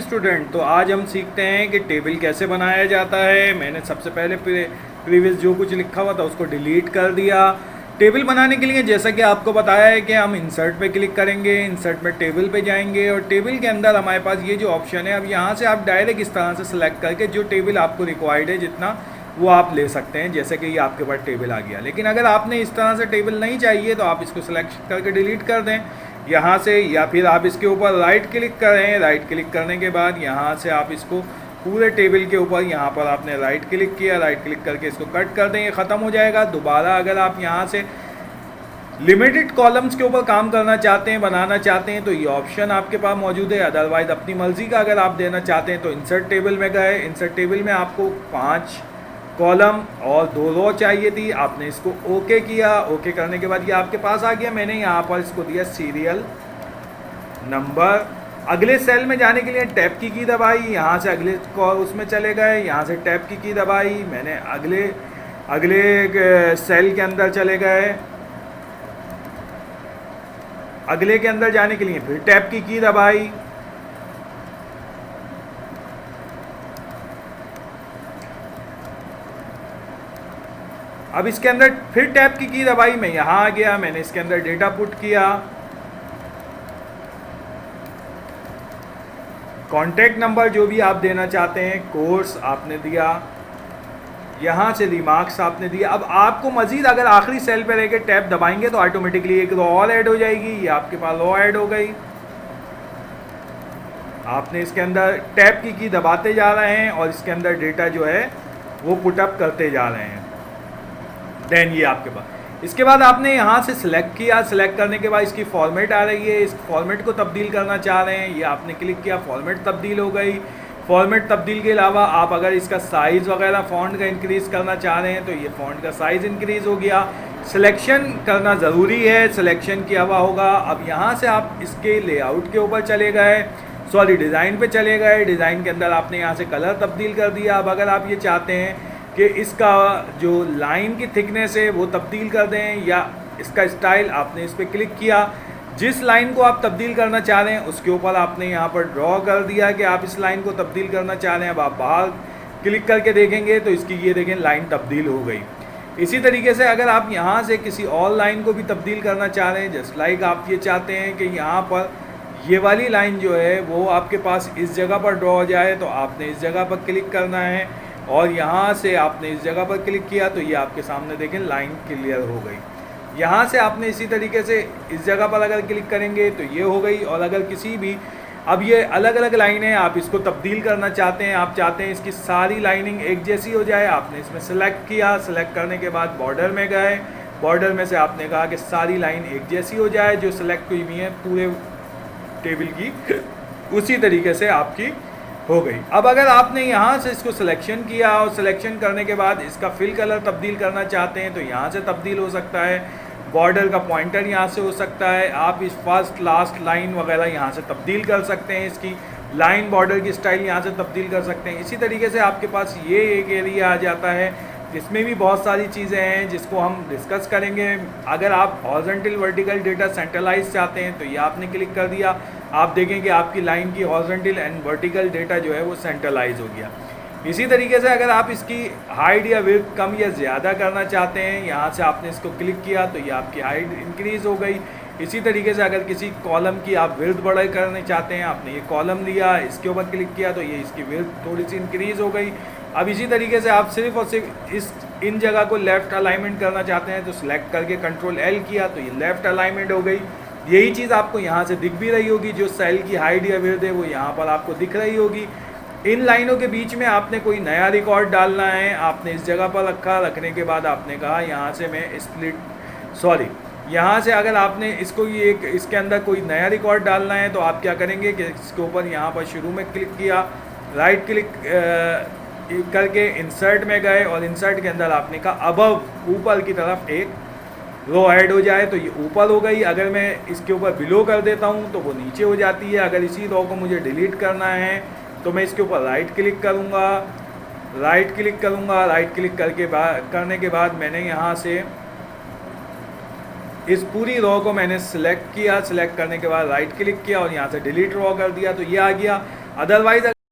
Student, तो आज हम सीखते हैं कि टेबल कैसे बनाया जाता है। मैंने सबसे पहले प्रीवियस जो कुछ लिखा हुआ था उसको डिलीट कर दिया। टेबल बनाने के लिए जैसा कि आपको बताया है कि हम इंसर्ट पे क्लिक करेंगे, इंसर्ट में टेबल पे जाएंगे और टेबल के अंदर हमारे पास ये जो ऑप्शन है, अब यहाँ से आप डायरेक्ट इस तरह से सिलेक्ट करके जो टेबल आपको रिक्वायर्ड है जितना वो आप ले सकते हैं। जैसे कि ये आपके पास टेबल आ गया, लेकिन अगर आपने इस तरह से टेबल नहीं चाहिए तो आप इसको सिलेक्ट करके डिलीट कर दें यहाँ से, या फिर आप इसके ऊपर राइट क्लिक करें। राइट क्लिक करने के बाद यहाँ से आप इसको पूरे टेबल के ऊपर यहाँ पर आपने राइट क्लिक किया, राइट क्लिक करके इसको कट कर दें, ये ख़त्म हो जाएगा। दोबारा अगर आप यहाँ से लिमिटेड कॉलम्स के ऊपर काम करना चाहते हैं, बनाना चाहते हैं, तो ये ऑप्शन आपके पास मौजूद है। अदरवाइज़ अपनी मर्ज़ी का अगर आप देना चाहते हैं तो इंसर्ट टेबल में गए। इंसर्ट टेबल में आपको 5 कॉलम और 2 रो चाहिए थी, आपने इसको ओके किया। ओके करने के बाद ये आपके पास आ गया। मैंने यहाँ पर इसको दिया सीरियल नंबर। अगले सेल में जाने के लिए टैब की दबाई, यहाँ से अगले उसमें चले गए, यहाँ से टैब की दबाई, मैंने अगले सेल के अंदर चले गए। अगले के अंदर जाने के लिए फिर टैब की दबाई। अब इसके अंदर फिर टैब की दबाई, मैं यहाँ आ गया, मैंने इसके अंदर डेटा पुट किया। कॉन्टैक्ट नंबर जो भी आप देना चाहते हैं, कोर्स आपने दिया, यहाँ से रिमार्क्स आपने दिया। अब आपको मज़ीद अगर आखिरी सेल पे रह के टैब दबाएंगे तो ऑटोमेटिकली एक रो और ऐड हो जाएगी। ये आपके पास रो ऐड हो गई। आपने इसके अंदर टैब की दबाते जा रहे हैं और इसके अंदर डेटा जो है वो पुटअप करते जा रहे हैं। देन ये आपके पास, इसके बाद आपने यहाँ से सिलेक्ट किया। सिलेक्ट करने के बाद इसकी फॉर्मेट आ रही है, इस फॉर्मेट को तब्दील करना चाह रहे हैं, ये आपने क्लिक किया, फॉर्मेट तब्दील हो गई। फॉर्मेट तब्दील के अलावा आप अगर इसका साइज़ वगैरह फ़ॉन्ट का इंक्रीज़ करना चाह रहे हैं तो ये फ़ॉन्ट का साइज़ इंक्रीज़ हो गया। सिलेक्शन करना ज़रूरी है, सिलेक्शन किया हुआ होगा। अब यहाँ से आप इसके लेआउट के ऊपर चले गए, सॉरी डिज़ाइन पे चले गए। डिज़ाइन के अंदर आपने यहाँ से कलर तब्दील कर दिया। अब अगर आप ये चाहते हैं कि इसका जो लाइन की थिकनेस है वो तब्दील कर दें या इसका स्टाइल, आपने इस पर क्लिक किया। जिस लाइन को आप तब्दील करना चाह रहे हैं उसके ऊपर आपने यहाँ पर ड्रॉ कर दिया कि आप इस लाइन को तब्दील करना चाह रहे हैं। अब आप बाहर क्लिक करके देखेंगे तो इसकी ये देखें लाइन तब्दील हो गई। इसी तरीके से अगर आप यहाँ से किसी और लाइन को भी तब्दील करना चाह रहे हैं, जस्ट लाइक आप ये चाहते हैं कि यहाँ पर ये वाली लाइन जो है वो आपके पास इस जगह पर ड्रॉ हो जाए, तो आपने इस जगह पर क्लिक करना है और यहाँ से आपने इस जगह पर क्लिक किया तो ये आपके सामने देखें लाइन क्लियर हो गई। यहाँ से आपने इसी तरीके से इस जगह पर अगर क्लिक करेंगे तो ये हो गई। और अगर किसी भी, अब ये अलग अलग लाइनें आप इसको तब्दील करना चाहते हैं, आप चाहते हैं इसकी सारी लाइनिंग एक जैसी हो जाए, आपने इसमें सेलेक्ट किया। सेलेक्ट करने के बाद बॉर्डर में गए, बॉर्डर में से आपने कहा कि सारी लाइन एक जैसी हो जाए जो सेलेक्ट हुई हुई है पूरे टेबल की, उसी तरीके से आपकी हो गई। अब अगर आपने यहाँ से इसको सिलेक्शन किया और सिलेक्शन करने के बाद इसका फिल कलर तब्दील करना चाहते हैं तो यहाँ से तब्दील हो सकता है। बॉर्डर का पॉइंटर यहाँ से हो सकता है। आप इस फर्स्ट लास्ट लाइन वगैरह यहाँ से तब्दील कर सकते हैं, इसकी लाइन बॉर्डर की स्टाइल यहाँ से तब्दील कर सकते हैं। इसी तरीके से आपके पास ये एक एरिया आ जाता है जिसमें भी बहुत सारी चीज़ें हैं जिसको हम डिस्कस करेंगे। अगर आप हॉरिजॉन्टल वर्टिकल डेटा सेंट्रलाइज चाहते हैं तो ये आपने क्लिक कर दिया, आप देखें कि आपकी लाइन की हॉरिजॉन्टल एंड वर्टिकल डेटा जो है वो सेंट्रलाइज हो गया। इसी तरीके से अगर आप इसकी हाइट या विड्थ कम या ज़्यादा करना चाहते हैं, यहाँ से आपने इसको क्लिक किया तो ये आपकी हाइट इंक्रीज़ हो गई। इसी तरीके से अगर किसी कॉलम की आप विड्थ बड़ा करना चाहते हैं, आपने ये कॉलम लिया, इसके ऊपर क्लिक किया तो ये इसकी विड्थ थोड़ी सी इंक्रीज़ हो गई। अब इसी तरीके से आप सिर्फ और सिर्फ इन जगह को लेफ़्ट अलाइनमेंट करना चाहते हैं तो सिलेक्ट करके कंट्रोल एल किया तो ये लेफ़्ट अलाइनमेंट हो गई। यही चीज़ आपको यहाँ से दिख भी रही होगी, जो सेल की हाइट या विड्थ है वो यहाँ पर आपको दिख रही होगी। इन लाइनों के बीच में आपने कोई नया रिकॉर्ड डालना है, आपने इस जगह पर रखा। रखने के बाद आपने कहा यहाँ से मैं यहाँ से अगर आपने इसको ये इसके अंदर कोई नया रिकॉर्ड डालना है तो आप क्या करेंगे कि इसके ऊपर यहाँ पर शुरू में क्लिक किया, राइट क्लिक करके इंसर्ट में गए और इंसर्ट के अंदर आपने कहा अबव, ऊपर की तरफ एक रो ऐड हो जाए, तो ये ऊपर हो गई। अगर मैं इसके ऊपर बिलो कर देता हूँ तो वो नीचे हो जाती है। अगर इसी रो को मुझे डिलीट करना है तो मैं इसके ऊपर राइट क्लिक करूँगा, राइट क्लिक करने के बाद मैंने यहाँ से इस पूरी रो को मैंने सिलेक्ट किया। सिलेक्ट करने के बाद राइट क्लिक किया और यहाँ से डिलीट रो कर दिया तो ये आ गया। अदरवाइज